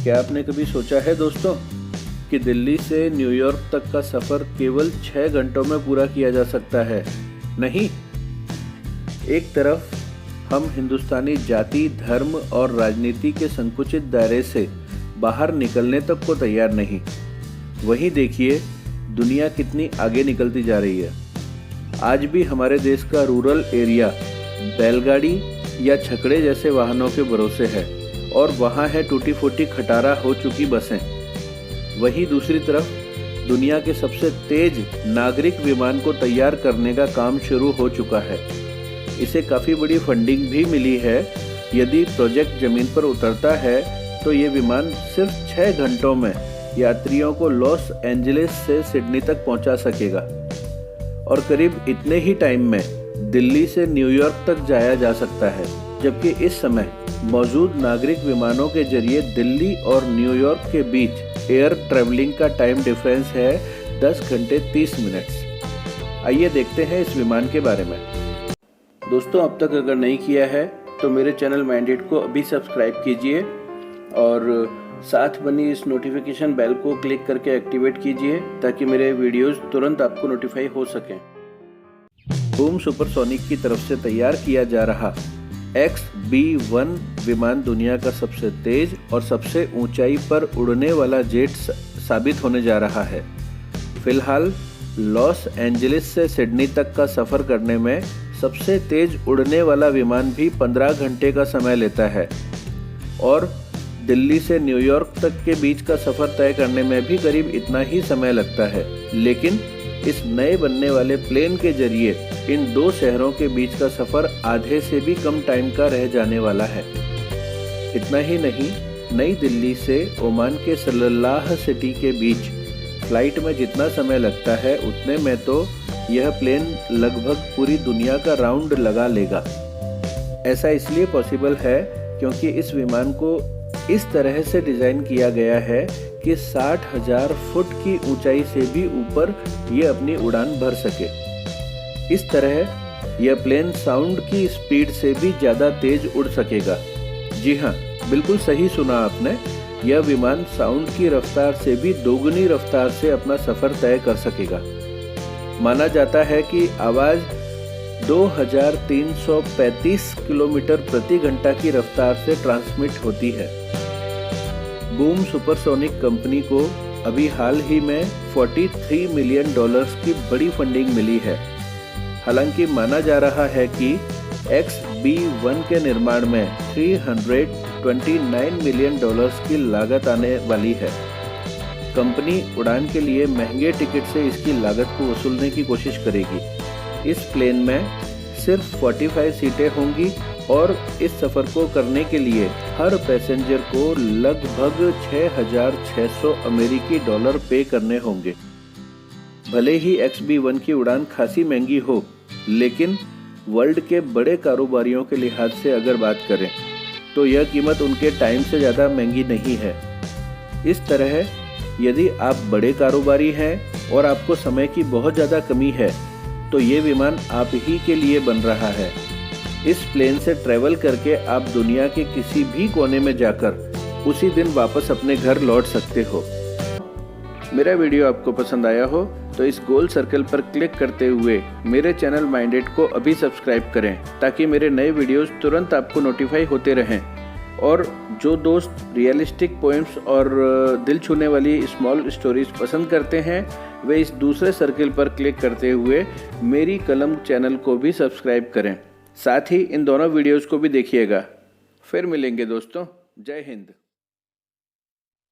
क्या आपने कभी सोचा है दोस्तों कि दिल्ली से न्यूयॉर्क तक का सफ़र केवल 6 घंटों में पूरा किया जा सकता है? नहीं, एक तरफ हम हिंदुस्तानी जाति, धर्म और राजनीति के संकुचित दायरे से बाहर निकलने तक को तैयार नहीं, वहीं देखिए दुनिया कितनी आगे निकलती जा रही है। आज भी हमारे देश का रूरल एरिया बैलगाड़ी या छकड़े जैसे वाहनों के भरोसे है और वहाँ है टूटी फूटी खटारा हो चुकी बसें। वहीं दूसरी तरफ दुनिया के सबसे तेज नागरिक विमान को तैयार करने का काम शुरू हो चुका है। इसे काफ़ी बड़ी फंडिंग भी मिली है। यदि प्रोजेक्ट ज़मीन पर उतरता है तो ये विमान सिर्फ 6 घंटों में यात्रियों को लॉस एंजलिस से सिडनी तक पहुंचा सकेगा और करीब इतने ही टाइम में दिल्ली से न्यूयॉर्क तक जाया जा सकता है। जबकि इस समय मौजूद नागरिक विमानों के जरिए दिल्ली और न्यूयॉर्क के बीच एयर ट्रैवलिंग का टाइम डिफरेंस है 10 घंटे 30 मिनट्स। आइए देखते हैं इस विमान के बारे में। दोस्तों, अब तक अगर नहीं किया है तो मेरे चैनल माइंडेड को अभी सब्सक्राइब कीजिए और साथ बनी इस नोटिफिकेशन बेल को क्लिक करके एक्टिवेट कीजिए ताकि मेरे वीडियोस तुरंत आपको नोटिफाई हो सकें। बूम सुपरसोनिक की तरफ से तैयार किया जा रहा XB-1 विमान दुनिया का सबसे तेज और सबसे ऊंचाई पर उड़ने वाला जेट साबित होने जा रहा है। फिलहाल लॉस एंजलिस से सिडनी तक का सफ़र करने में सबसे तेज उड़ने वाला विमान भी 15 घंटे का समय लेता है और दिल्ली से न्यूयॉर्क तक के बीच का सफ़र तय करने में भी करीब इतना ही समय लगता है। लेकिन इस नए बनने वाले प्लेन के जरिए इन दो शहरों के बीच का सफ़र आधे से भी कम टाइम का रह जाने वाला है। इतना ही नहीं, नई दिल्ली से ओमान के सल्लाह सिटी के बीच फ्लाइट में जितना समय लगता है उतने में तो यह प्लेन लगभग पूरी दुनिया का राउंड लगा लेगा। ऐसा इसलिए पॉसिबल है क्योंकि इस विमान को इस तरह से डिज़ाइन किया गया है कि 60,000 फुट की ऊंचाई से भी ऊपर ये अपनी उड़ान भर सके। इस तरह यह प्लेन साउंड की स्पीड से भी ज़्यादा तेज उड़ सकेगा। जी हाँ, बिल्कुल सही सुना आपने। यह विमान साउंड की रफ्तार से भी दोगुनी रफ्तार से अपना सफ़र तय कर सकेगा। माना जाता है कि आवाज़ 2335 किलोमीटर प्रति घंटा की रफ्तार से ट्रांसमिट होती है। बूम सुपरसोनिक कंपनी को अभी हाल ही में $43 मिलियन की बड़ी फंडिंग मिली है। हालांकि माना जा रहा है कि XB-1 के निर्माण में $329 मिलियन की लागत आने वाली है। कंपनी उड़ान के लिए महंगे टिकट से इसकी लागत को वसूलने की कोशिश करेगी। इस प्लेन में सिर्फ 45 सीटें होंगी और इस सफ़र को करने के लिए हर पैसेंजर को लगभग 6,600 अमेरिकी डॉलर पे करने होंगे। भले ही XB-1 की उड़ान खासी महंगी हो, लेकिन वर्ल्ड के बड़े कारोबारियों के लिहाज से अगर बात करें तो यह कीमत उनके टाइम से ज़्यादा महंगी नहीं है। इस तरह यदि आप बड़े कारोबारी हैं और आपको समय की बहुत ज़्यादा कमी है तो ये विमान आप ही के लिए बन रहा है। इस प्लेन से ट्रैवल करके आप दुनिया के किसी भी कोने में जाकर उसी दिन वापस अपने घर लौट सकते हो। मेरा वीडियो आपको पसंद आया हो तो इस गोल सर्कल पर क्लिक करते हुए मेरे चैनल माइंडेड को अभी सब्सक्राइब करें ताकि मेरे नए वीडियोस तुरंत आपको नोटिफाई होते रहें। और जो दोस्त रियलिस्टिक पोएम्स और दिल छूने वाली स्मॉल स्टोरीज पसंद करते हैं वे इस दूसरे सर्कल पर क्लिक करते हुए मेरी कलम चैनल को भी सब्सक्राइब करें। साथ ही इन दोनों वीडियोस को भी देखिएगा। फिर मिलेंगे दोस्तों। जय हिंद।